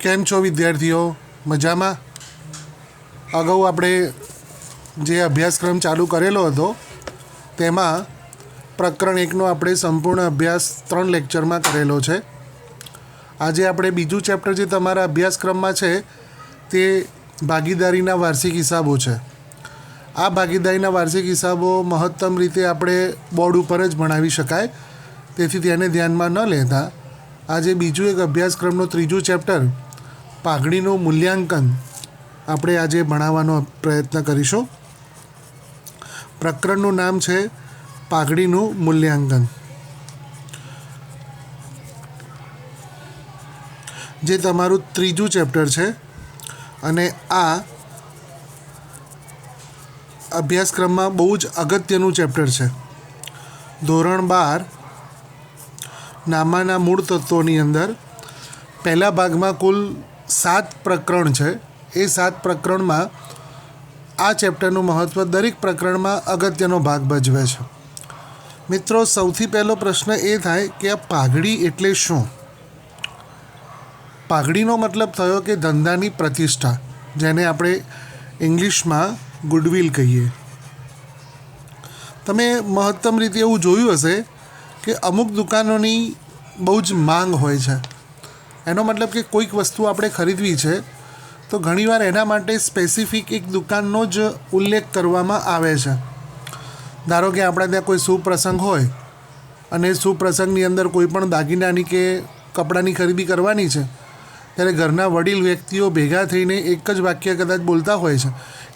કેમ છો વિદ્યાર્થીઓ? મજામાં? અગાઉ આપણે જે અભ્યાસક્રમ ચાલુ કરેલો હતો તેમાં પ્રકરણ 1નો આપણે સંપૂર્ણ અભ્યાસ 3 લેક્ચરમાં કરેલો છે. આજે આપણે બીજું ચેપ્ટર જે તમારા અભ્યાસક્રમમાં છે તે ભાગીદારીના વાર્ષિક હિસાબો છે. આ ભાગીદારીના વાર્ષિક હિસાબો મહત્તમ રીતે આપણે બોર્ડ ઉપર જ ભણાવી શકાય, તેથી તેને ધ્યાનમાં ન લેતા આજે બીજું એક અભ્યાસક્રમનું ત્રીજું ચેપ્ટર પાઘડીનું મૂલ્યાંકન આપણે આજે ભણાવવાનો પ્રયત્ન કરીશું. પ્રકરણનું નામ છે પાઘડીનું મૂલ્યાંકન, જે તમારું ત્રીજું ચેપ્ટર છે અને આ અભ્યાસક્રમમાં બહુ જ અગત્યનું ચેપ્ટર છે. ધોરણ 12 નામાના મૂળ તત્વોની અંદર પહેલા ભાગમાં કુલ 7 પ્રકરણ છે. એ 7 પ્રકરણમાં આ ચેપ્ટરનું મહત્ત્વ દરેક પ્રકરણમાં અગત્યનો ભાગ ભજવે છે. મિત્રો, સૌથી પહેલો પ્રશ્ન એ થાય કે આ પાઘડી એટલે શું? પાઘડીનો મતલબ થયો કે ધંધાની પ્રતિષ્ઠા, જેને આપણે ઇંગ્લિશમાં ગુડવિલ કહીએ. તમે મહત્તમ રીતે એવું જોયું હશે કે અમુક દુકાનોની બહુ જ માંગ હોય છે. એનો મતલબ કે કોઈક વસ્તુ આપણે ખરીદવી છે તો ઘણીવાર એના માટે સ્પેસિફિક એક દુકાનનો જ ઉલ્લેખ કરવામાં આવે છે. ધારો કે આપણા ત્યાં કોઈ સુપ્રસંગ હોય અને સુપ્રસંગની અંદર કોઈ પણ દાગીનાની કે કપડાની ખરીદી કરવાની છે, ત્યારે ઘરના વડીલ વ્યક્તિઓ ભેગા થઈને એક જ વાક્ય કદાચ બોલતા હોય છે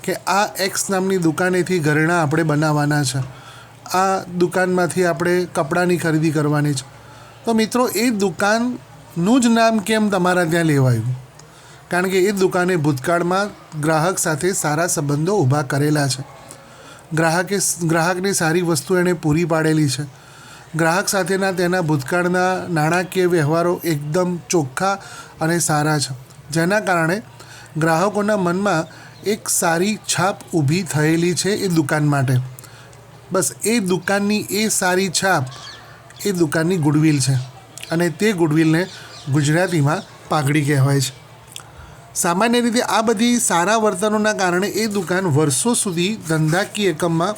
કે આ એક્સ નામની દુકાનેથી ઘરેણાં આપણે બનાવવાના છે, આ દુકાનમાંથી આપણે કપડાની ખરીદી કરવાની છે. તો મિત્રો, એ દુકાનનું જ નામ કેમ તમારા ત્યાં લેવાયું? કારણ કે એ દુકાને ભૂતકાળમાં ગ્રાહક સાથે સારા સંબંધો ઊભા કરેલા છે. ગ્રાહકને સારી વસ્તુ એણે પૂરી પાડેલી છે. ગ્રાહક સાથેના તેના ભૂતકાળના નાણાકીય વ્યવહારો એકદમ ચોખ્ખા અને સારા છે, જેના કારણે ગ્રાહકોના મનમાં એક સારી છાપ ઊભી થયેલી છે એ દુકાન માટે. બસ એ દુકાનની એ સારી છાપ એ દુકાનની ગુડવિલ છે અને તે ગુડવિલને ગુજરાતીમાં પાઘડી કહેવાય છે. સામાન્ય રીતે આ બધી સારા વર્તનોના કારણે એ દુકાન વર્ષો સુધી ધંધાકીય એકમમાં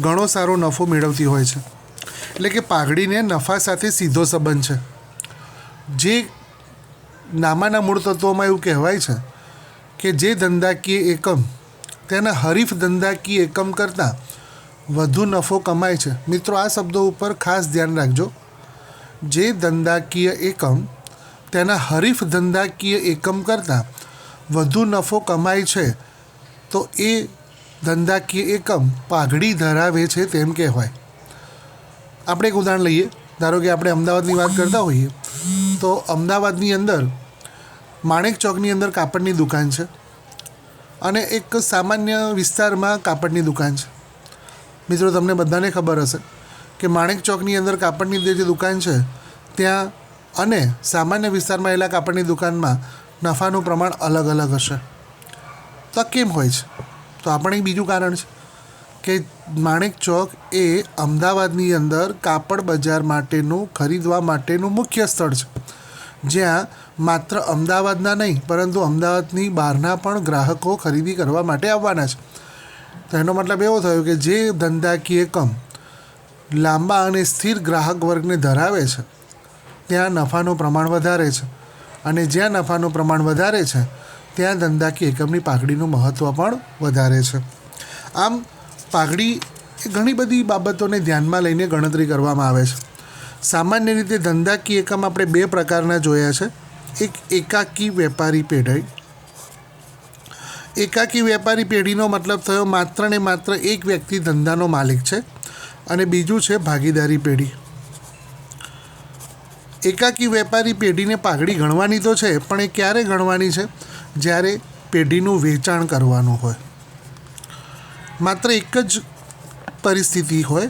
ઘણો સારો નફો મેળવતી હોય છે. એટલે કે પાઘડીને નફા સાથે સીધો સંબંધ છે. જે નામાના મૂળ તત્વોમાં એવું કહેવાય છે કે જે ધંધાકીય એકમ તેના હરીફ ધંધાકીય એકમ કરતાં વધુ નફો કમાય છે. મિત્રો, આ શબ્દો ઉપર ખાસ ધ્યાન રાખજો. જે ધંધાકીય એકમ તેના હરીફ ધંધાકીય એકમ કરતાં વધુ નફો કમાય છે તો એ ધંધાકીય એકમ પાઘડી ધરાવે છે તેમ કહેવાય. આપણે એક ઉદાહરણ લઈએ. ધારો કે આપણે અમદાવાદની વાત કરતા હોઈએ તો અમદાવાદની અંદર માણેક ચોકની અંદર કાપડની દુકાન છે અને એક સામાન્ય વિસ્તારમાં કાપડની દુકાન છે. મિત્રો, તમને બધાને ખબર હશે કે માણેક ચોકની અંદર કાપડની જે દુકાન છે ત્યાં અને સામાન્ય વિસ્તારમાં આવેલા કાપડની દુકાનમાં નફાનું પ્રમાણ અલગ અલગ હશે. તો આ કેમ હોય છે? તો આ પણ એક બીજું કારણ છે કે માણેક ચોક એ અમદાવાદની અંદર કાપડ બજાર માટેનું ખરીદવા માટેનું મુખ્ય સ્થળ છે, જ્યાં માત્ર અમદાવાદના નહીં પરંતુ અમદાવાદની બહારના પણ ગ્રાહકો ખરીદી કરવા માટે આવવાના છે. તો એનો મતલબ એવો થયો કે જે ધંધાકીય એકમ લાંબા અને સ્થિર ગ્રાહક વર્ગને ધરાવે છે ત્યાં નફાનું પ્રમાણ વધારે છે અને જ્યાં નફાનું પ્રમાણ વધારે છે ત્યાં ધંધાકીય એકમની પાઘડીનું મહત્ત્વ પણ વધારે છે. આમ પાઘડી એ ઘણી બધી બાબતોને ધ્યાનમાં લઈને ગણતરી કરવામાં આવે છે. સામાન્ય રીતે ધંધાકીય એકમ આપણે 2 પ્રકારના જોયા છે. એક એકાકી વેપારી પેઢી. એકાકી વેપારી પેઢીનો મતલબ થયો માત્ર ને માત્ર એક વ્યક્તિ ધંધાનો માલિક છે અને બીજું છે ભાગીદારી પેઢી. એકાકી વેપારી પેઢીને પાઘડી ગણવાની તો છે, પણ એ ક્યારે ગણવાની છે? જ્યારે પેઢીનું વેચાણ કરવાનું હોય. માત્ર એક જ પરિસ્થિતિ હોય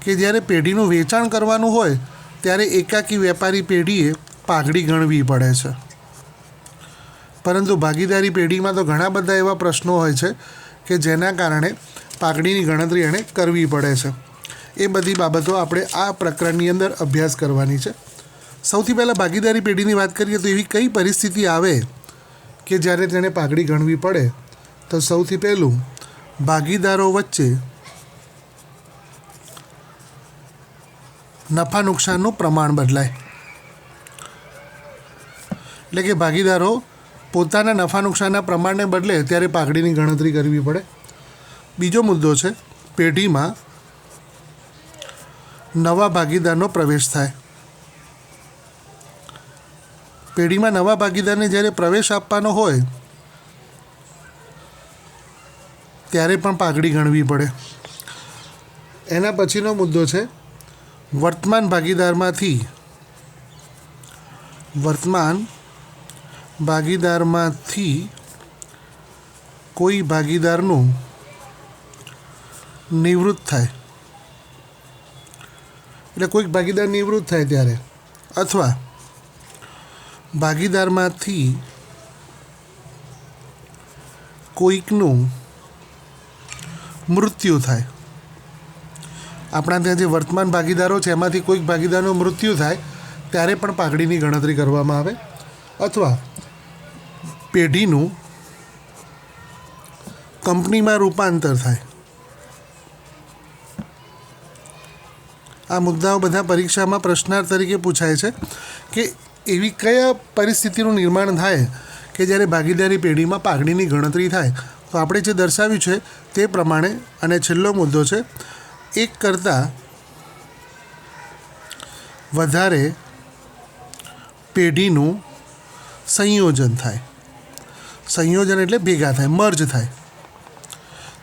કે જ્યારે પેઢીનું વેચાણ કરવાનું હોય ત્યારે એકાકી વેપારી પેઢીએ પાઘડી ગણવી પડે છે. પરંતુ ભાગીદારી પેઢીમાં તો ઘણા બધા એવા પ્રશ્નો હોય છે કે જેના કારણે પાઘડીની ગણતરી એણે કરવી પડે છે. એ બધી બાબતો આપણે આ પ્રકરણની અંદર અભ્યાસ કરવાની છે. સૌથી પહેલાં ભાગીદારી પેઢીની વાત કરીએ તો એવી કઈ પરિસ્થિતિ આવે કે જ્યારે તેણે પાઘડી ગણવી પડે તો સૌથી પહેલું ભાગીદારો વચ્ચે નફા નુકસાનનું પ્રમાણ બદલાય. એટલે કે ભાગીદારો પોતાના નફા નુકસાનના પ્રમાણને બદલે ત્યારે પાઘડીની ગણતરી કરવી પડે. બીજો મુદ્દો છે પેઢીમાં નવા ભાગીદારનો પ્રવેશ થાય. પેઢીમાં નવા ભાગીદારને જ્યારે પ્રવેશ આપવાનો હોય ત્યારે પણ પાઘડી ગણવી પડે. એના પછીનો મુદ્દો છે વર્તમાન ભાગીદારમાંથી કોઈ ભાગીદારનું નિવૃત્ત થાય. એટલે કોઈક ભાગીદાર નિવૃત્ત થાય ત્યારે, અથવા ભાગીદારમાંથી કોઈકનું મૃત્યુ થાય. આપણા ત્યાં જે વર્તમાન ભાગીદારો છે એમાંથી કોઈક ભાગીદારનું મૃત્યુ થાય ત્યારે પણ પાઘડીની ગણતરી કરવામાં આવે. અથવા પેઢીનું કંપનીમાં રૂપાંતર થાય. આ મુદ્દાઓ બધા પરીક્ષામાં પ્રશ્નાર્થ તરીકે પૂછાય છે કે એવી કયા પરિસ્થિતિનું નિર્માણ થાય કે જ્યારે ભાગીદારી પેઢીમાં પાઘડીની ગણતરી થાય. તો આપણે જે દર્શાવ્યું છે તે પ્રમાણે. અને છેલ્લો મુદ્દો છે એક કરતાં વધારે પેઢીનું સંયોજન થાય. સંયોજન એટલે ભેગા થાય, મર્જ થાય.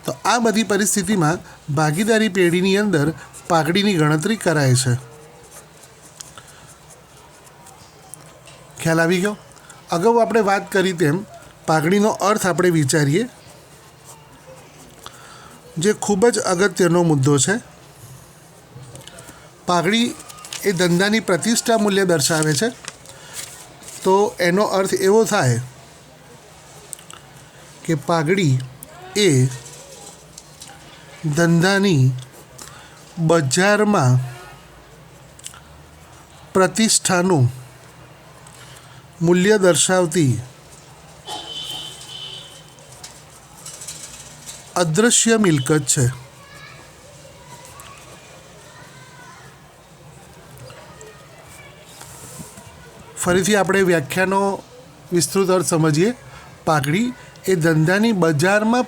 તો આ બધી પરિસ્થિતિમાં ભાગીદારી પેઢીની અંદર પાઘડીની ગણતરી કરાય છે. ખ્યાલ આવી ગયો? અગાઉ આપણે વાત કરી તેમ પાઘડીનો અર્થ આપણે વિચારીએ, જે ખૂબ જ અગત્યનો મુદ્દો છે. પાઘડી એ ધંધાની પ્રતિષ્ઠા મૂલ્ય દર્શાવે છે. તો એનો અર્થ એવો થાય કે પાઘડી એ ધંધાની બજારમાં પ્રતિષ્ઠાનું મૂલ્ય દર્શાવતી અદૃશ્ય મિલકત છે. ફરીથી આપણે વ્યાખ્યાનો વિસ્તૃત અર્થ સમજીએ. પાઘડી એ ધંધાની બજારમાં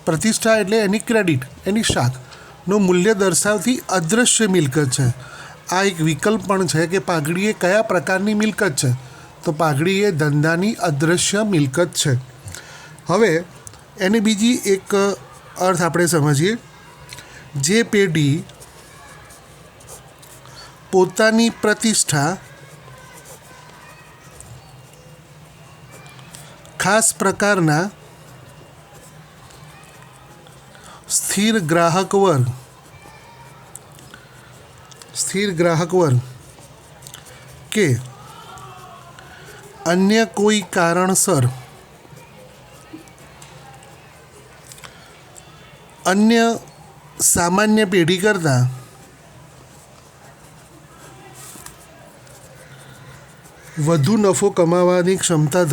પ્રતિષ્ઠા એટલે એની ક્રેડિટ, એની શાખનું મૂલ્ય દર્શાવતી અદૃશ્ય મિલકત છે. આ એક વિકલ્પ પણ છે કે પાઘડી એ કયા પ્રકારની મિલકત છે. તો પાઘડી એ ધંધાની અદૃશ્ય મિલકત છે. હવે એની બીજી એક અર્થ આપણે સમજીએ. જે પેઢી પોતાની પ્રતિષ્ઠા ખાસ પ્રકારના સ્થિર ગ્રાહક વર્ગ કે અન્ય કોઈ કારણસર અન્ય સામાન્ય પેઢી કરતાં વધુ નફો કમાવાની ક્ષમતા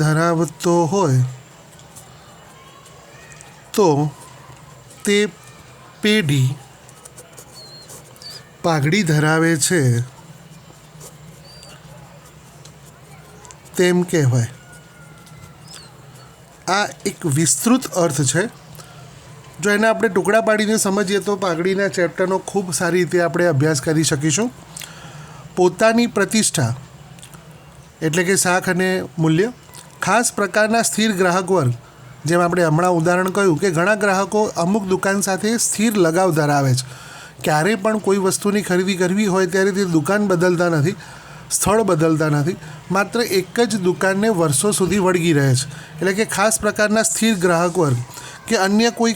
ધરાવતો હોય, તો તે પેઢી પાઘડી ધરાવે છે તેમ કહેવાય. આ એક વિસ્તૃત અર્થ છે. જો એને આપણે ટુકડા પાડીને સમજીએ તો પાઘડીના ચેપ્ટરનો ખૂબ સારી રીતે આપણે અભ્યાસ કરી શકીશું. પોતાની પ્રતિષ્ઠા એટલે કે શાખ અને મૂલ્ય, ખાસ પ્રકારના સ્થિર ગ્રાહક વર્ગ, જેમ આપણે હમણાં ઉદાહરણ કહ્યું કે ઘણા ગ્રાહકો અમુક દુકાન સાથે સ્થિર લગાવ ધરાવે છે. ક્યારેય પણ કોઈ વસ્તુની ખરીદી કરવી હોય ત્યારે તે દુકાન બદલતા નથી, સ્થળ બદલતા નથી, માત્ર એક જ દુકાનને વર્ષો સુધી વળગી રહે છે. એટલે કે ખાસ પ્રકારના સ્થિર ગ્રાહક વર્ગ કે અન્ય કોઈ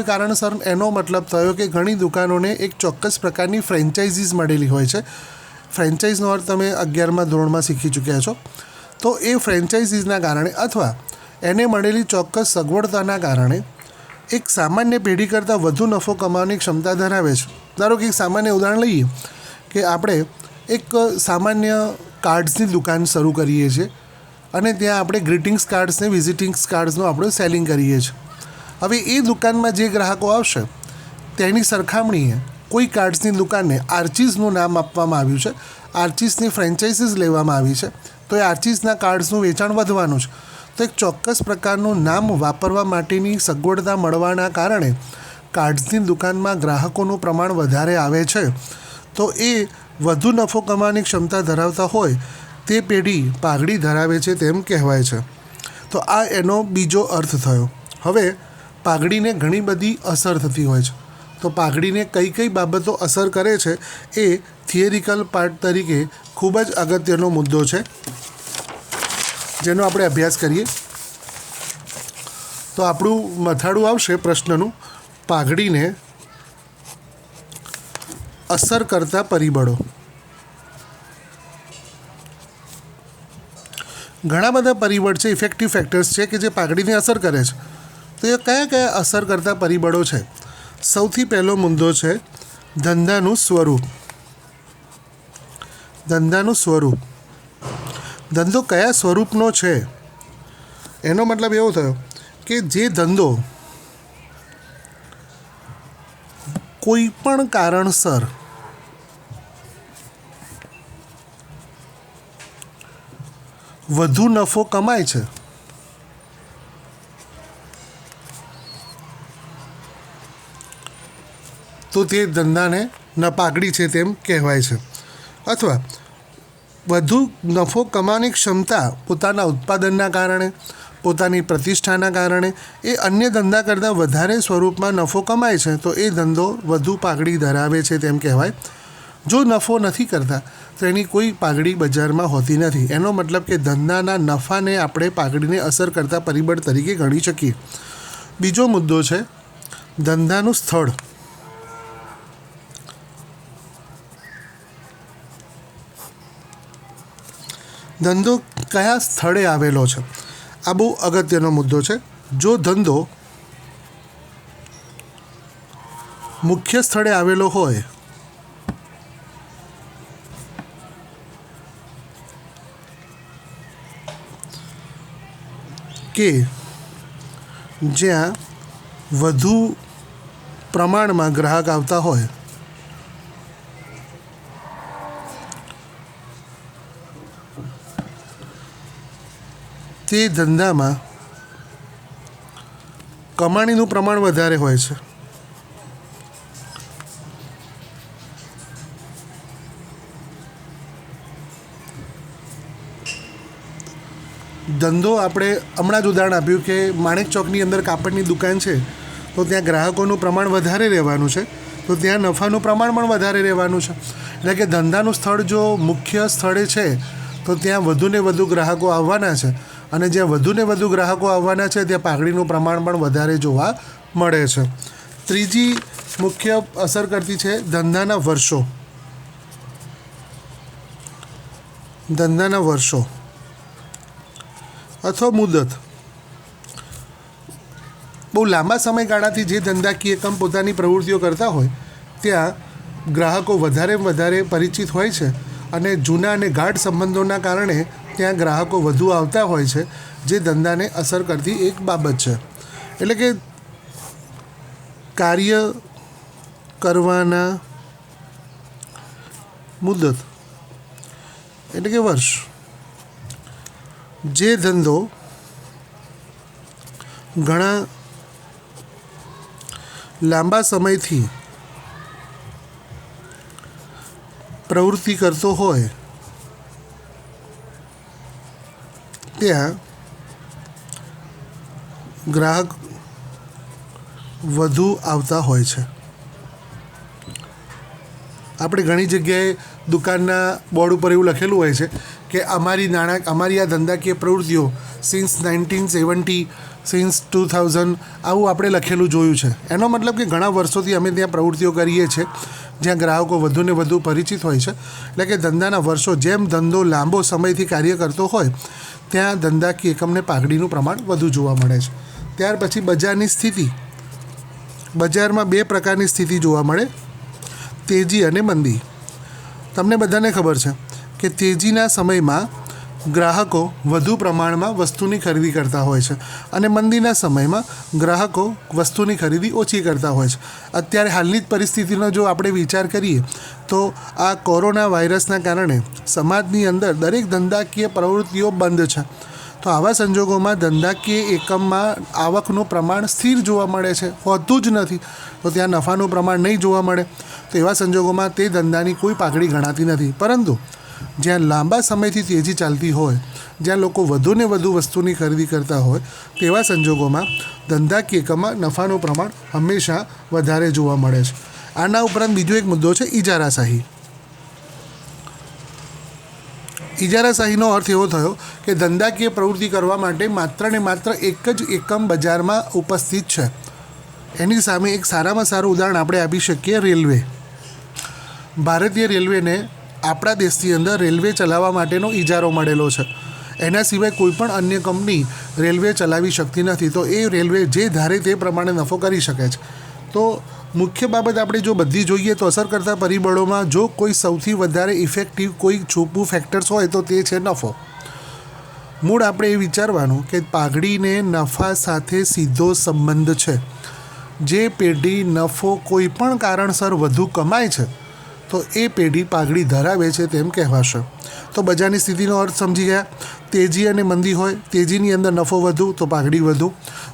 કારણસર એનો મતલબ થયો કે ઘણી દુકાનોને એક ચોક્કસ પ્રકારની ફ્રેન્ચાઇઝીસ મળેલી હોય છે. ફ્રેન્ચાઇઝનો અર્થ તમે 11મા ધોરણમાં શીખી ચૂક્યા છો. તો એ ફ્રેન્ચાઇઝીસના કારણે અથવા એને મળેલી ચોક્કસ સગવડતાના કારણે એક સામાન્ય પેઢી કરતાં વધુ નફો કમાવાની ક્ષમતા ધરાવે છે. ધારો કે એક સામાન્ય ઉદાહરણ લઈએ કે આપણે એક સામાન્ય કાર્ડ્સની દુકાન શરૂ કરીએ છીએ અને ત્યાં આપણે ગ્રીટિંગ્સ કાર્ડ્સ ને વિઝિટિંગ્સ કાર્ડ્સનું આપણે સેલિંગ કરીએ છીએ. હવે એ દુકાનમાં જે ગ્રાહકો આવશે તેની સરખામણીએ કોઈ કાર્ડ્સની દુકાનને આર્ચીઝનું નામ આપવામાં આવ્યું છે, આર્ચીઝની ફ્રેન્ચાઇઝીસ લેવામાં આવી છે, તો એ આર્ચીઝના કાર્ડ્સનું વેચાણ વધવાનું છે. તો એક ચોક્કસ પ્રકારનું નામ વાપરવા માટેની સગવડતા મળવાના કારણે કાર્ડ્સની દુકાનમાં ગ્રાહકોનું પ્રમાણ વધારે આવે છે. તો એ વધુ નફો કમાવાની ક્ષમતા ધરાવતા હોય તે પેઢી પાઘડી ધરાવે છે તેમ કહેવાય છે. તો આ એનો બીજો અર્થ થયો. હવે પાઘડીને ઘણી બધી અસર થતી હોય છે. તો પાઘડીને કઈ કઈ બાબતો અસર કરે છે એ થિયરિકલ પાર્ટ તરીકે ખૂબ જ અગત્યનો મુદ્દો છે, જેનો આપણે અભ્યાસ કરીએ. તો આપણું મથાળું આવશે પ્રશ્નનું, પાઘડીને અસર કરતા પરિબળો. ઘણા બધા પરિબળ છે, ઇફેક્ટિવ ફેક્ટર્સ છે કે જે પાઘડીને અસર કરે છે. તો એ કયા કયા અસર કરતા પરિબળો છે? સૌથી પહેલો મુદ્દો છે ધંધાનું સ્વરૂપ. ધંધાનું સ્વરૂપ. ધંધો કયા સ્વરૂપનો છે એનો મતલબ એવો થયો કે જે ધંધો કોઈ પણ કારણસર વધુ નફો કમાય છે તો તે ધંધાને પાઘડી છે તેમ કહેવાય છે. અથવા વધુ નફો કમાવાની ક્ષમતા પોતાના ઉત્પાદનના કારણે, પોતાની પ્રતિષ્ઠાના કારણે એ અન્ય ધંધા કરતાં વધારે સ્વરૂપમાં નફો કમાય છે તો એ ધંધો વધુ પાઘડી ધરાવે છે તેમ કહેવાય. જો નફો નથી કરતા તો એની કોઈ પાઘડી બજારમાં હોતી નથી. એનો મતલબ કે ધંધાના નફાને આપણે પાઘડીને અસર કરતા પરિબળ તરીકે ગણી શકીએ. બીજો મુદ્દો છે ધંધાનું સ્થળ. ધંધો કયા સ્થળે આવેલો છે, આ બહુ અગત્યનો મુદ્દો છે. જો ધંધો મુખ્ય સ્થળે આવેલો હોય કે જ્યાં વધુ પ્રમાણમાં ગ્રાહક આવતા હોય તે ધંધામાં કમાણીનું પ્રમાણ વધારે હોય છે. ધંધો આપણે હમણાં જ ઉદાહરણ આપ્યું કે માણેક ચોકની અંદર કાપડની દુકાન છે તો ત્યાં ગ્રાહકોનું પ્રમાણ વધારે રહેવાનું છે, તો ત્યાં નફાનું પ્રમાણ પણ વધારે રહેવાનું છે. એટલે કે ધંધાનું સ્થળ જો મુખ્ય સ્થળે છે તો ત્યાં વધુને વધુ ગ્રાહકો આવવાના છે અને જ્યાં વધુને વધુ ગ્રાહકો આવવાના છે ત્યાં પાઘડીનું પ્રમાણ પણ વધારે જોવા મળે છે. ત્રીજી મુખ્ય અસર કરતી છે ધંધાના વર્ષો. ધંધાના વર્ષો અથવા મુદત. બહુ લાંબા સમયગાળાથી જે ધંધાકીય એકમ પોતાની પ્રવૃત્તિઓ કરતા હોય ત્યાં ગ્રાહકો વધારે પરિચિત હોય છે અને જૂના અને ગાઢ સંબંધોના કારણે ત્યાં ગ્રાહકો વધુ આવતા હોય છે, જે ધંધાને અસર કરતી એક બાબત છે. એટલે કે કાર્ય કરવાના મુદત એટલે કે વર્ષ. જે ધંધો ઘણા લાંબા સમયથી પ્રવૃત્તિ કરતો હોય ત્યાં ગ્રાહક વધુ આવતા હોય છે. આપણે ઘણી જગ્યાએ દુકાનના બોર્ડ ઉપર એવું લખેલું હોય છે કે અમારી આ ધંધાકીય પ્રવૃત્તિઓ સિન્સ 1970 સિન્સ 2000 આવું આપણે લખેલું જોયું છે. એનો મતલબ કે ઘણા વર્ષોથી અમે ત્યાં પ્રવૃત્તિઓ કરીએ છીએ જ્યાં ગ્રાહકો વધુને વધુ પરિચિત હોય છે. એટલે કે ધંધાના વર્ષો, જેમ ધંધો લાંબો સમયથી કાર્ય કરતો હોય ત્યાં ધંધાકીય એકમને પાઘડીનું પ્રમાણ વધુ જોવા મળે છે. ત્યાર પછી બજારની સ્થિતિ બજારમાં બે પ્રકારની સ્થિતિ જોવા મળે, તેજી અને મંદી. તમને બધાને ખબર છે કે તેજીના સમયમાં ગ્રાહકો વધુ પ્રમાણમાં વસ્તુની ખરીદી કરતા હોય છે અને મંદીના સમયમાં ગ્રાહકો વસ્તુની ખરીદી ઓછી કરતા હોય છે. અત્યારે હાલની જ પરિસ્થિતિનો જો આપણે વિચાર કરીએ તો આ કોરોના વાયરસના કારણે સમાજની અંદર દરેક ધંધાકીય પ્રવૃત્તિઓ બંધ છે. તો આવા સંજોગોમાં ધંધાકીય એકમમાં આવકનું પ્રમાણ સ્થિર જોવા મળે છે, હોતું જ નથી. તો ત્યાં નફાનું પ્રમાણ નહીં જોવા મળે. તો એવા સંજોગોમાં તે ધંધાની કોઈ પાઘડી ગણાતી નથી. પરંતુ જ્યાં લાંબા સમયથી તેજી ચાલતી હોય, જ્યાં લોકો વધુને વધુ વસ્તુની ખરીદી કરતા હોય, તેવા સંજોગોમાં ધંધાકીય એકમમાં નફાનું પ્રમાણ હંમેશા વધારે જોવા મળે છે. આના ઉપરાંત બીજો એક મુદ્દો છે ઇજારાશાહી. ઇજારાશાહીનો અર્થ એવો થયો કે ધંધાકીય પ્રવૃત્તિ કરવા માટે માત્ર ને માત્ર એક જ એકમ બજારમાં ઉપસ્થિત છે. એની સામે એક સારામાં સારું ઉદાહરણ આપણે આપી શકીએ, રેલવે. ભારતીય રેલવેને આપણા દેશની અંદર રેલવે ચલાવવા માટેનો ઇજારો મળેલો છે. એના સિવાય કોઈ પણ અન્ય કંપની રેલવે ચલાવી શકતી નથી. તો એ રેલવે જે ધારે તે પ્રમાણે નફો કરી શકે છે. તો મુખ્ય બાબત આપણે જો બધી જોઈએ તો અસર કરતા પરિબળોમાં જો કોઈ સૌથી વધારે ઇફેક્ટિવ કોઈ છૂપું ફેક્ટર્સ હોય તો તે છે નફો. મૂળ આપણે એ વિચારવાનું કે પાઘડીને નફા સાથે સીધો સંબંધ છે. જે પેઢી નફો કોઈ પણ કારણસર વધુ કમાય છે તો એ પેઢી પાઘડી ધરાવે છે તેમ કહેવાશે. તો બજારની સ્થિતિનો અર્થ સમજી ગયા. તેજી અને મંદી હોય, તેજીની અંદર નફો વધુ તો પાઘડી વધુ,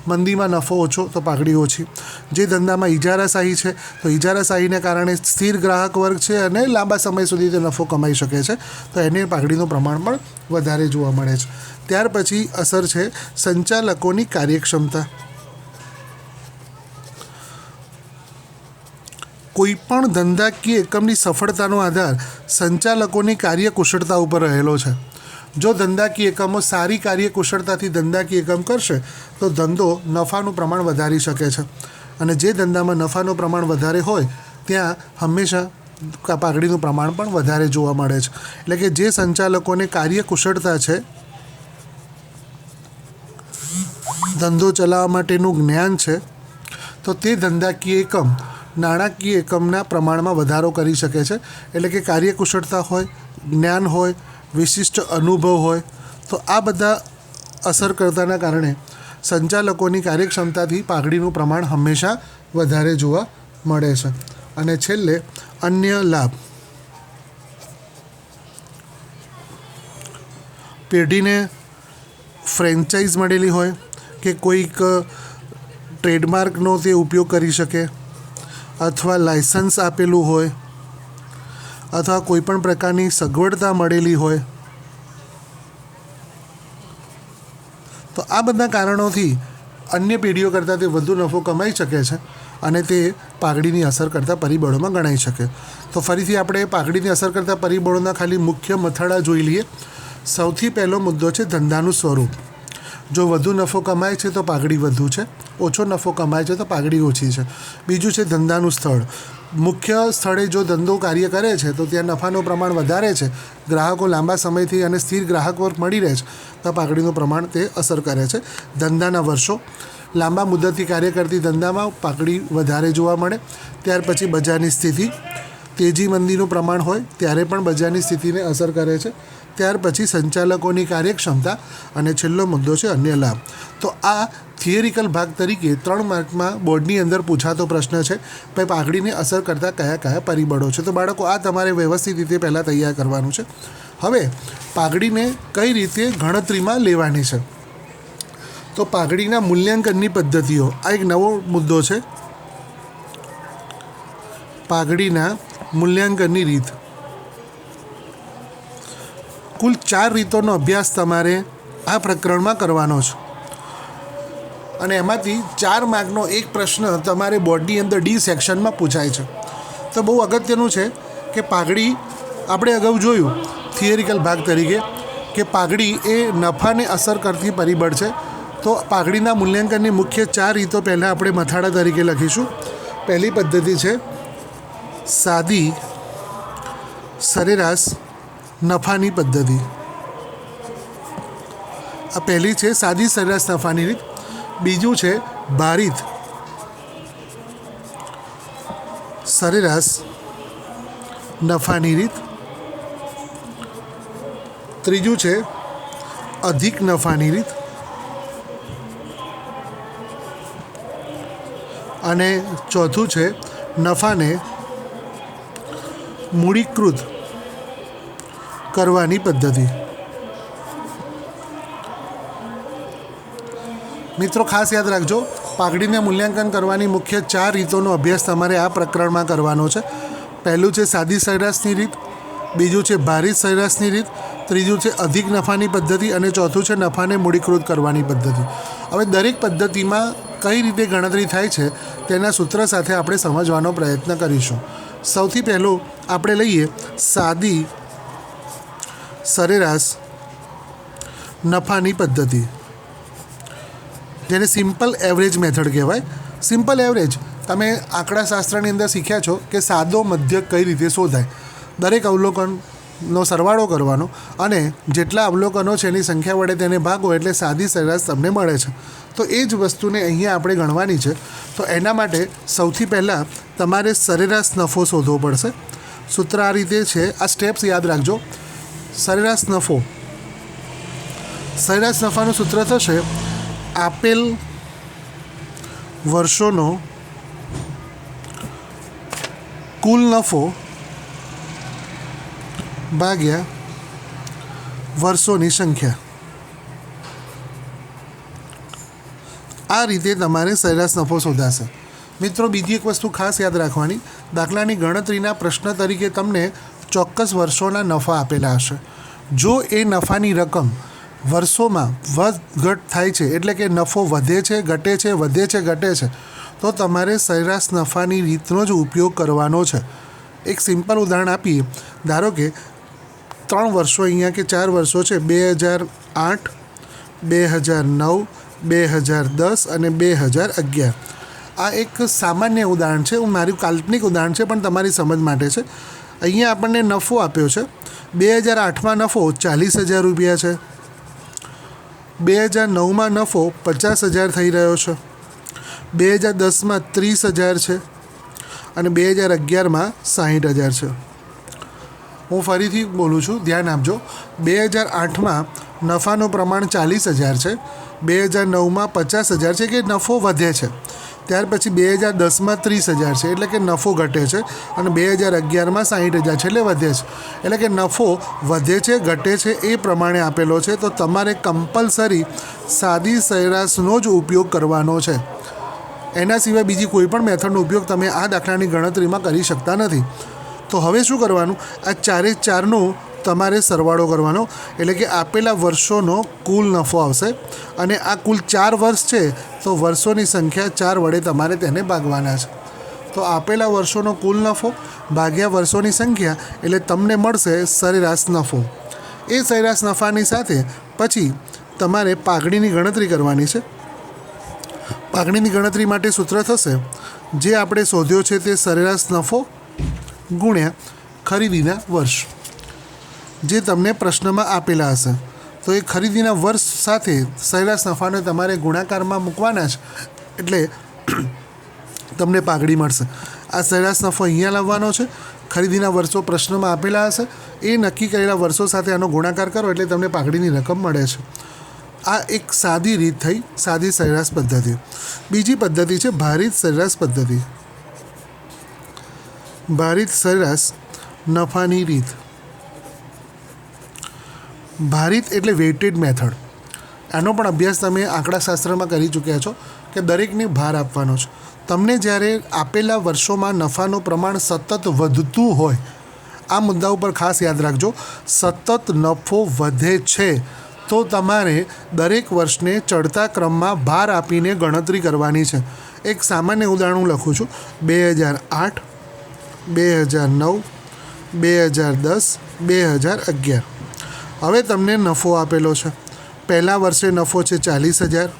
મંદીમાં નફો ઓછો તો પાઘડી ઓછી. જે ધંધામાં ઇજારાશાહી છે તો ઇજારાશાહીને કારણે સ્થિર ગ્રાહક વર્ગ છે અને લાંબા સમય સુધી તે નફો કમાઈ શકે છે, તો એને પાઘડીનું પ્રમાણ પણ વધારે જોવા મળે છે. ત્યાર પછી અસર છે સંચાલકોની કાર્યક્ષમતા. કોઈપણ ધંધાકીય એકમની સફળતાનો આધાર સંચાલકોની કાર્યકુશળતા ઉપર રહેલો છે. જો ધંધાકીય એકમો સારી કાર્યકુશળતાથી ધંધાકીય એકમ કરશે તો ધંધો નફાનું પ્રમાણ વધારી શકે છે. અને જે ધંધામાં નફાનું પ્રમાણ વધારે હોય ત્યાં હંમેશા પાઘડીનું પ્રમાણ પણ વધારે જોવા મળે છે. એટલે કે જે સંચાલકોને કાર્યકુશળતા છે, ધંધો ચલાવવા માટેનું જ્ઞાન છે, તો તે ધંધાકીય એકમ નાણાકીય એકમના પ્રમાણમાં વધારો કરી શકે છે. એટલે કે કાર્યકુશળતા હોય, જ્ઞાન હોય, વિશિષ્ટ અનુભવ હોય, તો આ બધા અસરકર્તાના કારણે સંચાલકોની કાર્યક્ષમતાથી પાઘડીનું પ્રમાણ હંમેશા વધારે જોવા મળે છે. અને છેલ્લે અન્ય લાભ. પેઢીને ફ્રેન્ચાઇઝ મળેલી હોય કે કોઈક ટ્રેડમાર્કનો તે ઉપયોગ કરી શકે, અથવા લાયસન્સ આપેલું હોય, અથવા કોઈપણ પ્રકારની સગવડતા મળેલી હોય, તો આ બધા કારણોથી અન્ય પેઢીઓ કરતાં તે વધુ નફો કમાઈ શકે છે અને તે પાઘડીની અસર કરતા પરિબળોમાં ગણાઈ શકે. તો ફરીથી આપણે પાઘડીની અસર કરતા પરિબળોના ખાલી મુખ્ય મથાળા જોઈ લઈએ. સૌથી પહેલો મુદ્દો છે ધંધાનું સ્વરૂપ. જો વધુ નફો કમાય છે તો પાઘડી વધુ છે, ઓછો નફો કમાય છે તો પાઘડી ઓછી છે. બીજું છે ધંધાનું સ્થળ. મુખ્ય સ્થળે જો ધંધો કાર્ય કરે છે તો ત્યાં નફાનું પ્રમાણ વધારે છે, ગ્રાહકો લાંબા સમયથી અને સ્થિર ગ્રાહક વર્ગ મળી રહે છે, તો પાઘડીનું પ્રમાણ તે અસર કરે છે. ધંધાના વર્ષો. લાંબા મુદ્દતથી કાર્ય કરતી ધંધામાં પાઘડી વધારે જોવા મળે. ત્યાર પછી બજારની સ્થિતિ. તેજી મંદીનું પ્રમાણ હોય ત્યારે પણ બજારની સ્થિતિને અસર કરે છે. ત્યાર પછી સંચાલકોની કાર્યક્ષમતા અને છેલ્લો મુદ્દો છે અન્ય લાભ. તો આ થિયરિકલ ભાગ તરીકે 3 માર્કમાં બોર્ડની અંદર પૂછાતો પ્રશ્ન છે, ભાઈ પાઘડીને અસર કરતા કયા કયા પરિબળો છે. તો બાળકો આ તમારે વ્યવસ્થિત રીતે પહેલાં તૈયાર કરવાનું છે. હવે પાઘડીને કઈ રીતે ગણતરીમાં લેવાની છે, તો પાઘડીના મૂલ્યાંકનની પદ્ધતિઓ. આ એક નવો મુદ્દો છે, પાઘડીના મૂલ્યાંકનની રીત. કુલ 4 રીતોનો અભ્યાસ તમારે આ પ્રકરણમાં કરવાનો છે અને એમાંથી 4 માર્કનો એક પ્રશ્ન તમારે બોર્ડની અંદર ડી સેક્શનમાં પૂછાય છે. તો બહુ અગત્યનું છે કે પાઘડી આપણે અગાઉ જોયું થિયરિકલ ભાગ તરીકે કે પાઘડી એ નફાને અસર કરતી પરિબળ છે. તો પાઘડીના મૂલ્યાંકનની મુખ્ય 4 રીતો પહેલાં આપણે મથાળા તરીકે લખીશું. પહેલી પદ્ધતિ છે સાદી સરેરાશ નફાની પદ્ધતિ. આ પહેલી છે સાદી સરેરાશ નફાની રીત. બીજું છે ભારિત સરેરાશ નફાની રીત, ત્રીજું છે અધિક નફાની રીત, અને ચોથું છે નફાને મૂડીકૃત કરવાની પદ્ધતિ. મિત્રો ખાસ યાદ રાખજો, પાઘડીને મૂલ્યાંકન કરવાની મુખ્ય 4 રીતોનો અભ્યાસ તમારે આ પ્રકરણમાં કરવાનો છે. પહેલું છે સાદી સરેરાશની રીત, બીજું છે ભારિત સરેરાશની રીત, ત્રીજું છે અધિક નફાની પદ્ધતિ, અને ચોથું છે નફાને મૂડીકૃત કરવાની પદ્ધતિ. હવે દરેક પદ્ધતિમાં કઈ રીતે ગણતરી થાય છે તેના સૂત્ર સાથે આપણે સમજવાનો પ્રયત્ન કરીશું. સૌથી પહેલું આપણે લઈએ સાદી સરેરાશ નફાની પદ્ધતિ, જેને સિમ્પલ એવરેજ મેથડ કહેવાય. સિમ્પલ એવરેજ તમે આંકડાશાસ્ત્રની અંદર શીખ્યા છો કે સાદો મધ્યક કઈ રીતે શોધાય. દરેક અવલોકનનો સરવાળો કરવાનો અને જેટલા અવલોકનો છે એની સંખ્યા વડે તેને ભાગો એટલે સાદી સરેરાશ તમને મળે છે. તો એ જ વસ્તુને અહીંયા આપણે ગણવાની છે. તો એના માટે સૌથી પહેલાં તમારે સરેરાશ નફો શોધવો પડશે. સૂત્ર આ રીતે છે, આ સ્ટેપ્સ યાદ રાખજો. સરેરાશ નફો, સરેરાશ નફાનું સૂત્ર થશે આપેલ વર્ષોનો કુલ નફો ભાગ્યા વર્ષોની સંખ્યા. આ રીતે તમારે સરેરાશ નફો શોધાશે. મિત્રો બીજી એક વસ્તુ ખાસ યાદ રાખવાની, દાખલાની ગણતરીના પ્રશ્ન તરીકે તમને ચોક્કસ વર્ષોના નફા આપેલા હશે. જો એ નફાની રકમ વર્ષોમાં વધ ઘટ થાય છે, એટલે કે નફો વધે છે ઘટે છે વધે છે ઘટે છે, તો તમારે સરેરાશ નફાની રીતનો જ ઉપયોગ કરવાનો છે. એક સિમ્પલ ઉદાહરણ આપીએ. ધારો કે 3 વર્ષો અહીંયા કે 4 વર્ષો છે, 2008, 2009, 2010 અને 2011. આ એક સામાન્ય ઉદાહરણ છે, મારું કાલ્પનિક ઉદાહરણ છે પણ તમારી સમજ માટે છે. અહીંયા આપણને નફો આપ્યો છે. 2008માં નફો 40,000 રૂપિયા છે, 2009માં નફો 50,000 થઈ રહ્યો છે, 2010માં 30,000 છે અને 2011માં 60,000 છે. હું ફરીથી બોલું છું, ધ્યાન આપજો. 2008માં નફાનું પ્રમાણ 40,000 છે, 2009માં 50,000 છે કે નફો વધે છે. ત્યાર પછી 2010માં 30,000 છે એટલે કે નફો ઘટે છે, અને 2011માં 60,000 છે એટલે વધે છે. એટલે કે નફો વધે છે ઘટે છે એ પ્રમાણે આપેલો છે. તો તમારે કમ્પલસરી સાદી સરેરાશનો જ ઉપયોગ કરવાનો છે. એના સિવાય બીજી કોઈ પણ મેથડનો ઉપયોગ તમે આ દાખલાની ગણતરીમાં કરી શકતા નથી. તો હવે શું કરવાનું, આ 4નો તમારે સરવાળો કરવાનો, એટલે કે આપેલા વર્ષોનો કુલ નફો આવશે, અને આ કુલ 4 વર્ષ છે તો વર્ષોની સંખ્યા 4 વડે તમારે તેને ભાગવાના છે. તો આપેલા વર્ષોનો કુલ નફો ભાગ્યા વર્ષોની સંખ્યા એટલે તમને મળશે સરેરાશ નફો. એ સરેરાશ નફાની સાથે પછી તમારે પાઘડીની ગણતરી કરવાની છે. પાઘડીની ગણતરી માટે સૂત્ર થશે, જે આપણે શોધ્યો છે તે સરેરાશ નફો ગુણ્યા ખરીદીના વર્ષ, જે તમને પ્રશ્નમાં આપેલા હશે. તો એ ખરીદીના વર્ષ સાથે સરેરાશ નફાને તમારે ગુણાકારમાં મૂકવાના છે, એટલે તમને પાઘડી મળશે. આ સરેરાશ નફો અહીંયા લાવવાનો છે. ખરીદીના વર્ષો પ્રશ્નમાં આપેલા હશે, એ નક્કી કરેલા વર્ષો સાથે આનો ગુણાકાર કરો એટલે તમને પાઘડીની રકમ મળે છે. આ એક સાદી રીત થઈ, સાદી સરેરાશ પદ્ધતિ. બીજી પદ્ધતિ છે ભારિત સરેરાશ પદ્ધતિ. ભારિત સરેરાશ નફાની રીત. ભારિત એટલે વેઇટેડ મેથડ. આનો પણ અભ્યાસ તમે આંકડાશાસ્ત્રમાં કરી ચૂક્યા છો કે દરેકને ભાર આપવાનો છે. તમને જ્યારે આપેલા વર્ષોમાં નફાનું પ્રમાણ સતત વધતું હોય, આ મુદ્દા ઉપર ખાસ યાદ રાખજો, સતત નફો વધે છે તો તમારે દરેક વર્ષને ચડતા ક્રમમાં ભાર આપીને ગણતરી કરવાની છે. એક સામાન્ય ઉદાહરણ હું લખું છું. 2008, 2009, 2010, 2011. હવે તમને નફો આપેલો છે. પહેલા વર્ષે નફો છે 40,000,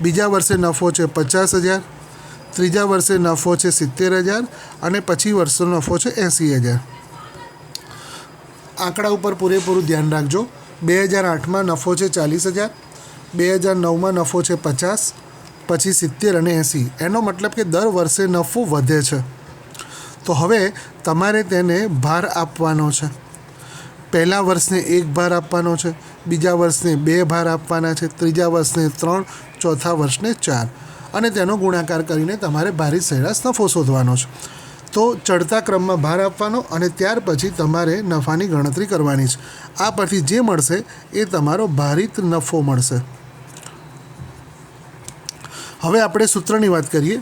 બીજા વર્ષે નફો છે 50,000, ત્રીજા વર્ષે નફો છે 70,000 અને પછી વર્ષનો નફો છે 80,000. આંકડા ઉપર પૂરેપૂરું ધ્યાન રાખજો. 2008માં નફો છે 40,000, 2009માં નફો છે 50, પછી 70 અને 80. એનો મતલબ કે દર વર્ષે નફો વધે છે. તો હવે તમારે તેને ભાર આપવાનો છે. પહેલા વર્ષને 1 ભાર આપવાનો છે, બીજા વર્ષને 2 ભાર આપવાના છે, ત્રીજા વર્ષને 3, ચોથા વર્ષને 4 અને તેનો ગુણાકાર કરીને તમારે ભારિત સરેરાશ નફો શોધવાનો છે. તો ચડતા ક્રમમાં ભાર આપવાનો અને ત્યાર પછી તમારે નફાની ગણતરી કરવાની છે. આ પરથી જે મળશે એ તમારો ભારિત નફો મળશે. હવે આપણે સૂત્રની વાત કરીએ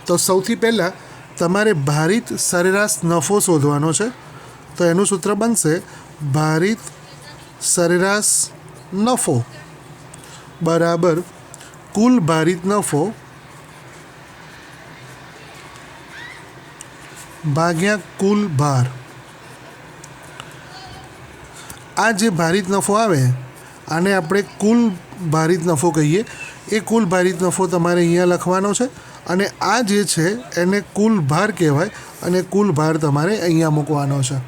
તો સૌથી પહેલાં તમારે ભારિત સરેરાશ નફો શોધવાનો છે. તો એનું સૂત્ર બનશે ભારિત સરેરાશ નફો બરાબર કુલ ભારિત નફો ભાગ્યા કુલ ભાર. આ જે ભારિત નફો આવે આને આપણે કુલ ભારિત નફો કહીએ. એ કુલ ભારિત નફો તમારે અહીંયા લખવાનો છે અને આ જે છે એને કુલ ભાર કહેવાય અને કુલ ભાર તમારે અહીંયા મૂકવાનો છે.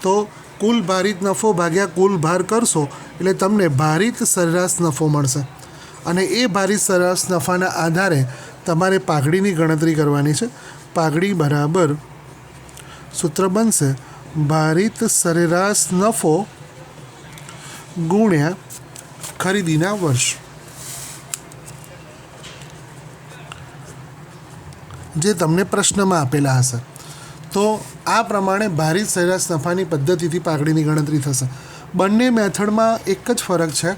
તો કુલ ભારિત નફો ભાગ્યા કુલ ભાર કરશો એટલે તમને ભારિત સરેરાશ નફો મળશે અને એ ભારિત સરેરાશ નફાના આધારે તમારે પાઘડીની ગણતરી કરવાની છે. પાઘડી બરાબર સૂત્ર બનશે ભારિત સરેરાશ નફો ગુણ્યા ખરીદીના વર્ષ. જે તમને પ્રશ્નમાં આપેલા હશે. તો આ પ્રમાણે ભારિત સરેરાશ નફાની પદ્ધતિથી પાઘડીની ગણતરી થશે. બંને મેથડમાં એક જ ફરક છે.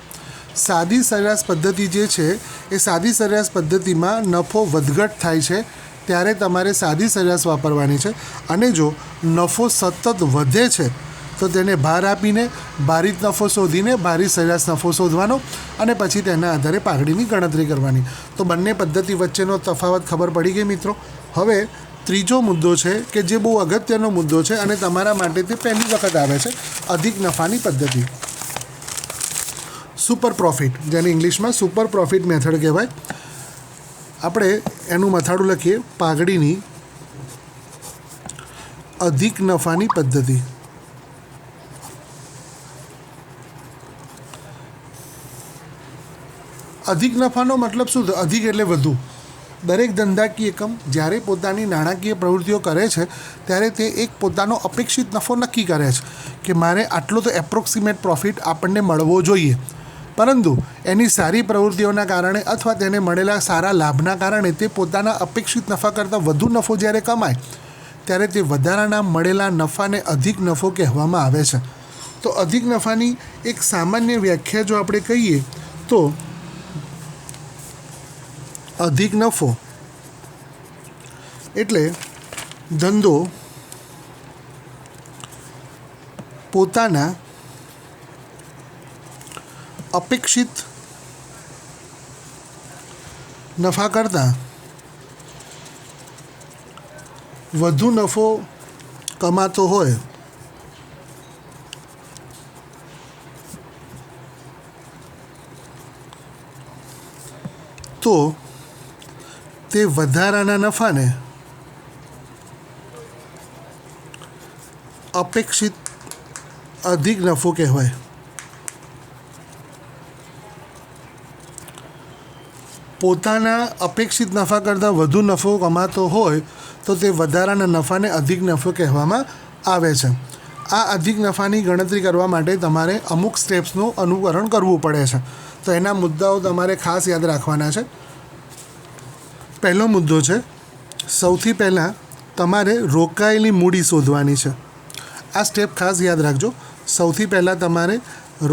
સાદી સરેરાશ પદ્ધતિ જે છે એ સાદી સરેરાશ પદ્ધતિમાં નફો વધઘટ થાય છે ત્યારે તમારે સાદી સરેરાશ વાપરવાની છે અને જો નફો સતત વધે છે તો તેને ભાર આપીને ભારિત નફો શોધીને ભારિત સરેરાશ નફો શોધવાનો અને પછી તેના આધારે પાઘડીની ગણતરી કરવાની. તો બંને પદ્ધતિ વચ્ચેનો તફાવત ખબર પડી ગઈ મિત્રો. હવે ત્રીજો મુદ્દો છે કે જે બહુ અગત્યનો મુદ્દો છે અને તમારા માટે તે પહેલી વખત આવે છે, અધિક નફાની પદ્ધતિ. સુપર પ્રોફિટ, જેને ઇંગ્લિશમાં સુપર પ્રોફિટ મેથડ કહેવાય. આપણે એનું મથાળું લખીએ પાઘડીની અધિક નફાની પદ્ધતિ. અધિક નફાનો મતલબ શું થયો? અધિક એટલે વધુ. દરેક ધંધાકીય એકમ જ્યારે પોતાની નાણાકીય પ્રવૃત્તિઓ કરે છે ત્યારે તે એક પોતાનો અપેક્ષિત નફો નક્કી કરે છે કે મારે આટલો તો એપ્રોક્સિમેટ પ્રોફિટ આપણને મળવો જોઈએ. પરંતુ એની સારી પ્રવૃત્તિઓના કારણે અથવા તેને મળેલા સારા લાભના કારણે તે પોતાના અપેક્ષિત નફા કરતાં વધુ નફો જ્યારે કમાય ત્યારે તે વધારાના મળેલા નફાને અધિક નફો કહેવામાં આવે છે. તો અધિક નફાની એક સામાન્ય વ્યાખ્યા જો આપણે કહીએ તો અધિક નફો એટલે ધંધો પોતાના અપેક્ષિત નફા કરતાં વધુ નફો કમાતો હોય તો તે વધારાના નફાને અપેક્ષિત અધિક નફો કહેવાય. પોતાના અપેક્ષિત નફા કરતાં વધુ નફો કમાતો હોય તો તે વધારાના નફાને અધિક નફો કહેવામાં આવે છે. આ અધિક નફાની ગણતરી કરવા માટે તમારે અમુક સ્ટેપ્સનું અનુકરણ કરવું પડે છે. તો એના મુદ્દાઓ તમારે ખાસ યાદ રાખવાના છે. પહેલો મુદ્દો છે, સૌથી પહેલાં તમારે રોકાયેલી મૂડી શોધવાની છે. આ સ્ટેપ ખાસ યાદ રાખજો. સૌથી પહેલાં તમારે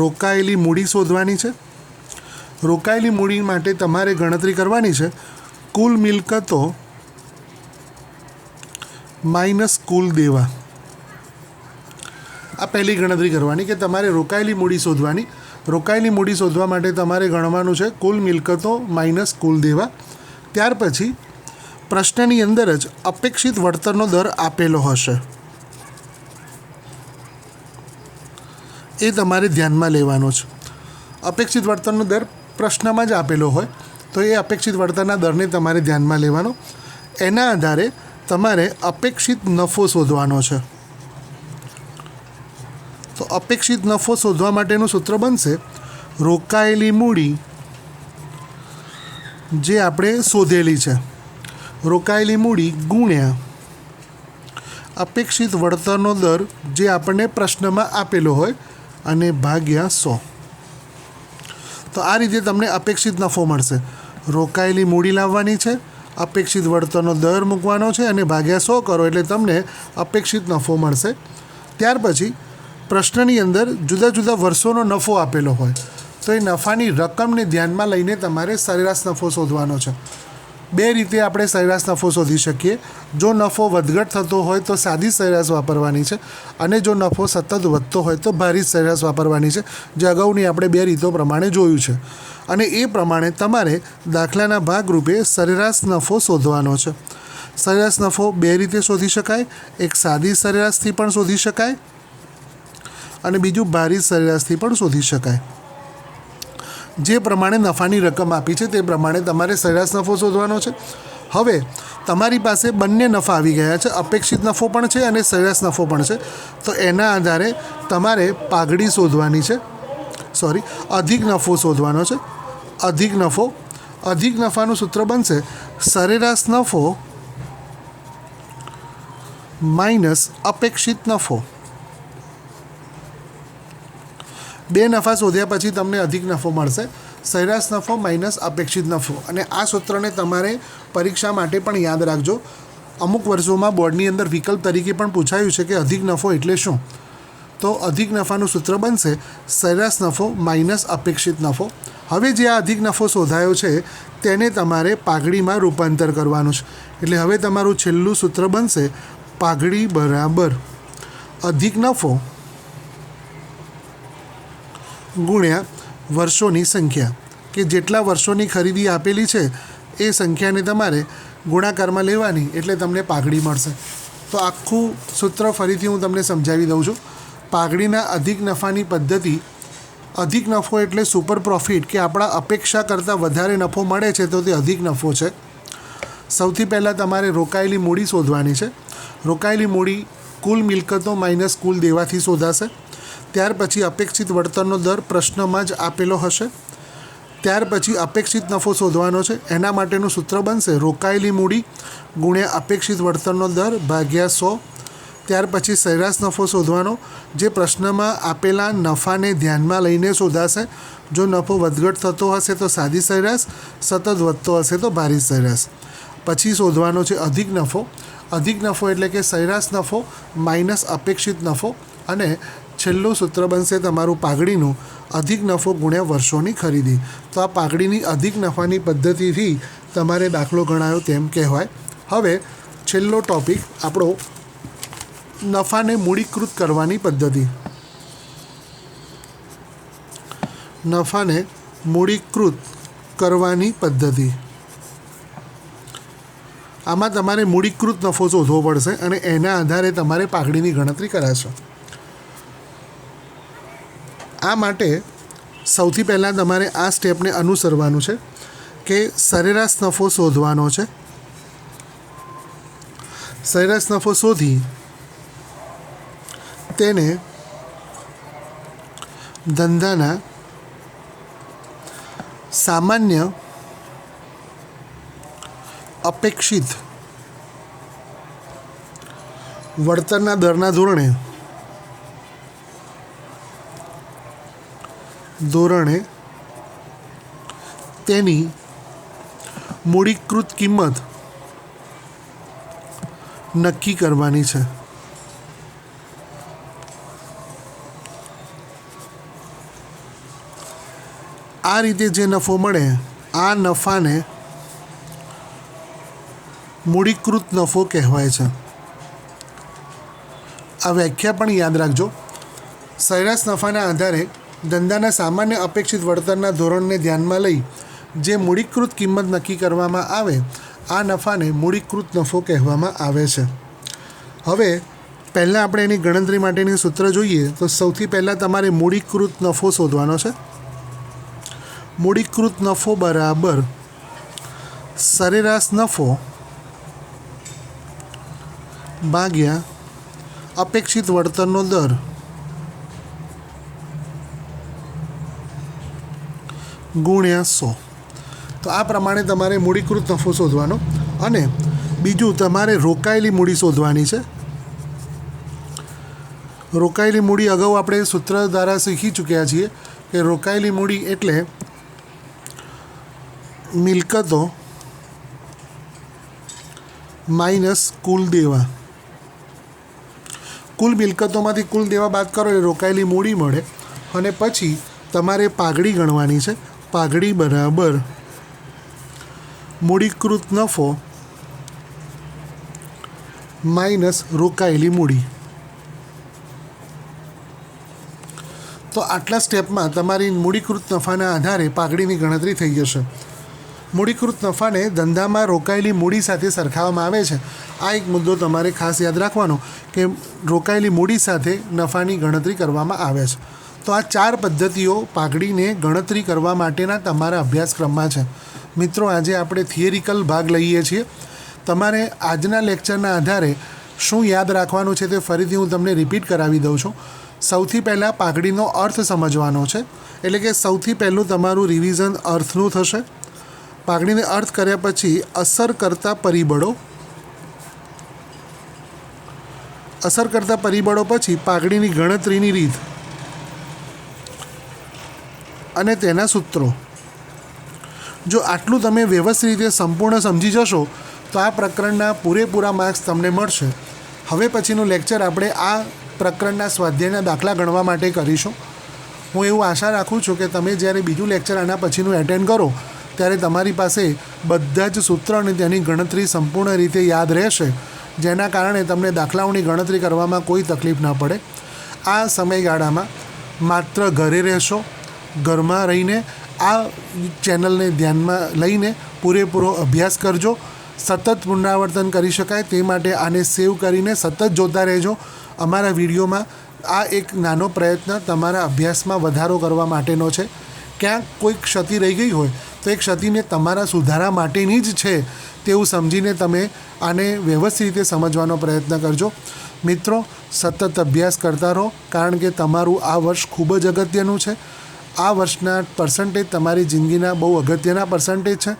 રોકાયેલી મૂડી શોધવાની છે. રોકાયેલી મૂડી માટે તમારે ગણતરી કરવાની છે કુલ મિલકતો માઇનસ કુલ દેવા. આ પહેલી ગણતરી કરવાની કે તમારે રોકાયેલી મૂડી શોધવાની. રોકાયેલી મૂડી શોધવા માટે તમારે ગણવાનું છે કુલ મિલકતો માઇનસ કુલ દેવા. ત્યાર પછી પ્રશ્નની અંદર જ અપેક્ષિત વળતરનો દર આપેલો હશે, એ તમારે ધ્યાનમાં લેવાનો છે. અપેક્ષિત વળતરનો દર પ્રશ્નમાં જ આપેલો હોય તો એ અપેક્ષિત વળતરના દરને તમારે ધ્યાનમાં લેવાનો. એના આધારે તમારે અપેક્ષિત નફો શોધવાનો છે. તો અપેક્ષિત નફો શોધવા માટેનું સૂત્ર બનશે રોકાયેલી મૂડી જે આપણે શોધેલી છે, રોકાયેલી મૂડી ગુણ્યા અપેક્ષિત વળતરનો દર જે આપણને પ્રશ્નમાં આપેલો હોય અને ભાગ્યા 100. તો આ રીતે તમને અપેક્ષિત નફો મળશે. રોકાયેલી મૂડી લાવવાની છે, અપેક્ષિત વળતરનો દર મૂકવાનો છે અને ભાગ્યા 100 કરો એટલે તમને અપેક્ષિત નફો મળશે. ત્યાર પછી પ્રશ્નની અંદર જુદા જુદા વર્ષોનો નફો આપેલો હોય તો એ નફાની રકમને ધ્યાનમાં લઈને તમારે સરેરાશ નફો શોધવાનો છે. બે રીતે આપણે સરેરાશ નફો શોધી શકીએ. જો નફો વધઘટ થતો હોય તો સાદી સરેરાશ વાપરવાની છે અને જો નફો સતત વધતો હોય તો ભારિત સરેરાશ વાપરવાની છે, જે અગાઉની આપણે બે રીતો પ્રમાણે જોયું છે. અને એ પ્રમાણે તમારે દાખલાના ભાગરૂપે સરેરાશ નફો શોધવાનો છે. સરેરાશ નફો બે રીતે શોધી શકાય. એક સાદી સરેરાશથી પણ શોધી શકાય અને બીજું ભારિત સરેરાશથી પણ શોધી શકાય. જે પ્રમાણે નફાની રકમ આપી છે તે પ્રમાણે તમારે સરેરાશ નફો શોધવાનો છે. હવે તમારી પાસે બંને નફા આવી ગયા છે, અપેક્ષિત નફો પણ છે અને સરેરાશ નફો પણ છે. તો એના આધારે તમારે પાઘડી શોધવાની છે, અધિક નફો શોધવાનો છે. અધિક નફાનું સૂત્ર બનશે સરેરાશ નફો માઇનસ અપેક્ષિત નફો. બે નફા શોધ્યા પછી તમને અધિક નફો મળશે, સરેરાશ નફો માઇનસ અપેક્ષિત નફો. અને આ સૂત્રને તમારે પરીક્ષા માટે પણ યાદ રાખજો. અમુક વર્ષોમાં બોર્ડની અંદર વિકલ્પ તરીકે પણ પૂછાયું છે કે અધિક નફો એટલે શું. તો અધિક નફાનું સૂત્ર બનશે સરેરાશ નફો માઇનસ અપેક્ષિત નફો. હવે જે આ અધિક નફો શોધાયો છે તેને તમારે પાઘડીમાં રૂપાંતર કરવાનું છે. એટલે હવે તમારું છેલ્લું સૂત્ર બનશે પાઘડી બરાબર અધિક નફો ગુણ્યા વર્ષોની સંખ્યા, કે જેટલા વર્ષોની ખરીદી આપેલી છે એ સંખ્યાને તમારે ગુણાકારમાં લેવાની એટલે તમને પાઘડી મળશે. તો આખું સૂત્ર ફરીથી હું તમને સમજાવી દઉં છું. પાઘડીના અધિક નફાની પદ્ધતિ, અધિક નફો એટલે સુપર પ્રોફિટ, કે આપણા અપેક્ષા કરતાં વધારે નફો મળે છે તો તે અધિક નફો છે. સૌથી પહેલાં તમારે રોકાયેલી મૂડી શોધવાની છે. રોકાયેલી મૂડી કુલ મિલકતો માઇનસ કુલ દેવાથી શોધાશે. ત્યાર પછી અપેક્ષિત વળતરનો દર પ્રશ્નમાં જ આપેલો હશે. ત્યાર પછી અપેક્ષિત નફો શોધવાનો છે. એના માટેનું સૂત્ર બનશે રોકાયેલી મૂડી ગુણ્યા અપેક્ષિત વળતરનો દર ભાગ્યા 100. ત્યાર પછી સરેરાશ નફો શોધવાનો, જે પ્રશ્નમાં આપેલા નફાને ધ્યાનમાં લઈને શોધાશે. જો નફો વધઘટ થતો હશે તો સાદી સરેરાશ, સતત વધતો હશે તો ભારિત સરેરાશ. પછી શોધવાનો છે અધિક નફો. અધિક નફો એટલે કે સરેરાશ નફો માઇનસ અપેક્ષિત નફો. અને છેલ્લું સૂત્ર બનશે તમારું પાઘડીનું અધિક નફો ગુણ્યા વર્ષોની ખરીદી. તો આ પાઘડીની અધિક નફાની પદ્ધતિથી તમારે દાખલો ગણાયો તેમ કહેવાય. હવે છેલ્લો ટોપિક આપણો નફાને મૂડીકૃત કરવાની પદ્ધતિ. નફાને મૂડીકૃત કરવાની પદ્ધતિ. આમાં તમારે મૂડીકૃત નફો શોધવો પડશે અને એના આધારે તમારે પાઘડીની ગણતરી કરાશે. આ માટે સૌથી પહેલાં તમારે આ સ્ટેપને અનુસરવાનું છે કે સરેરાશ નફો શોધવાનો છે. સરેરાશ નફો શોધી તેને ધંધાના સામાન્ય અપેક્ષિત વળતરના દરના ધોરણે તેની મૂડીકૃત કિંમત નક્કી કરવાની છે. આ રીતે જે નફો મળે આ નફાને મૂડીકૃત નફો કહેવાય છે. આ વ્યાખ્યા પણ યાદ રાખજો. સરેરાશ નફાના આધારે ધંધાના સામાન્ય અપેક્ષિત વળતરના ધોરણને ધ્યાનમાં લઈ જે મૂડીકૃત કિંમત નક્કી કરવામાં આવે આ નફાને મૂડીકૃત નફો કહેવામાં આવે છે. હવે પહેલાં આપણે એની ગણતરી માટેની સૂત્ર જોઈએ તો સૌથી પહેલાં તમારે મૂડીકૃત નફો શોધવાનો છે. મૂડીકૃત નફો બરાબર સરેરાશ નફો ભાગ્યા અપેક્ષિત વળતરનો દર ગુણ્યા 100. તો આ પ્રમાણે તમારે મૂડીકૃત નફો શોધવાનો. અને બીજું તમારે રોકાયેલી મૂડી શોધવાની છે. રોકાયેલી મૂડી અગાઉ આપણે સૂત્ર દ્વારા શીખી ચૂક્યા છીએ કે રોકાયેલી મૂડી એટલે મિલકતો માઇનસ કુલ દેવા. કુલ મિલકતોમાંથી કુલ દેવા બાદ કરો એટલે રોકાયેલી મૂડી મળે અને પછી તમારે પાઘડી ગણવાની છે. પાઘડી બરાબર મૂડીકૃત નફો માઇનસ રોકાયેલી મૂડી. તો આટલા સ્ટેપમાં તમારી મૂડીકૃત નફાના આધારે પાઘડીની ગણતરી થઈ જશે. મૂડીકૃત નફાને ધંધામાં રોકાયેલી મૂડી સાથે સરખાવવામાં આવે છે. આ એક મુદ્દો તમારે ખાસ યાદ રાખવાનો કે રોકાયેલી મૂડી સાથે નફાની ગણતરી કરવામાં આવે છે. તો આ 4 પદ્ધતિઓ પાઘડીને ગણતરી કરવા માટેના તમારા અભ્યાસક્રમમાં છે. મિત્રો, આજે આપણે થિયરિકલ ભાગ લઈએ છીએ. તમારે આજના લેક્ચરના આધારે શું યાદ રાખવાનું છે તે ફરીથી હું તમને રિપીટ કરાવી દઉં છું. સૌથી પહેલાં પાઘડીનો અર્થ સમજવાનો છે, એટલે કે સૌથી પહેલું તમારું રિવિઝન અર્થનું થશે. પાઘડીને અર્થ કર્યા પછી અસર કરતા પરિબળો પછી પાઘડીની ગણતરીની રીત અને તેના સૂત્રો. જો આટલું તમે વ્યવસ્થિત રીતે સંપૂર્ણ સમજી જશો તો આ પ્રકરણના પૂરેપૂરા માર્ક્સ તમને મળશે. હવે પછીનું લેક્ચર આપણે આ પ્રકરણના સ્વાધ્યાયના દાખલા ગણવા માટે કરીશું. હું એવું આશા રાખું છું કે તમે જ્યારે બીજું લેક્ચર આના પછીનું એટેન્ડ કરો ત્યારે તમારી પાસે બધા જ સૂત્ર અને તેની ગણતરી સંપૂર્ણ રીતે યાદ રહેશે, જેના કારણે તમને દાખલાઓની ગણતરી કરવામાં કોઈ તકલીફ ન પડે. આ સમયગાળામાં માત્ર ઘરે રહેશો, ઘરમાં રહીને આ ચેનલને ધ્યાનમાં લઈને પૂરેપૂરો અભ્યાસ કરજો. સતત પુનરાવર્તન કરી શકાય તે માટે આને સેવ કરીને સતત જોતા રહેજો. અમારા વિડીયોમાં આ એક નાનો પ્રયત્ન તમારા અભ્યાસમાં વધારો કરવા માટેનો છે. ક્યાંક કોઈ ક્ષતિ રહી ગઈ હોય તો એ ક્ષતિને તમારા સુધારા માટેની જ છે તેવું સમજીને તમે આને વ્યવસ્થિત રીતે સમજવાનો પ્રયત્ન કરજો. મિત્રો, સતત અભ્યાસ કરતા રહો, કારણ કે તમારું આ વર્ષ ખૂબ જ અગત્યનું છે. આ વર્ષના પર્સન્ટેજ તમારી જિંદગીના બહુ અગત્યના પર્સન્ટેજ છે.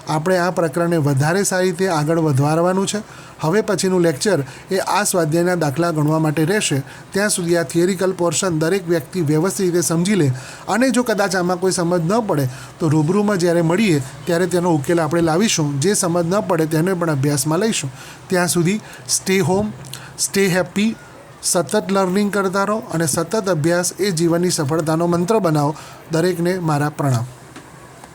આપણે આ પ્રકરણને વધારે સારી રીતે આગળ વધારવાનું છે. હવે પછીનું લેક્ચર એ આ સ્વાધ્યાયના દાખલા ગણવા માટે રહેશે. ત્યાં સુધી આ થિયરિકલ પોર્શન દરેક વ્યક્તિ વ્યવસ્થિત રીતે સમજી લે, અને જો કદાચ આમાં કોઈ સમજ ન પડે તો રૂબરૂમાં જ્યારે મળીએ ત્યારે તેનો ઉકેલ આપણે લાવીશું. જે સમજ ન પડે તેને પણ અભ્યાસમાં લઈશું. ત્યાં સુધી સ્ટે હોમ, સ્ટે હેપી, સતત લર્નિંગ કરતા રહો અને સતત અભ્યાસ એ જીવનની સફળતાનો મંત્ર બનાવો. દરેકને મારા પ્રણામ.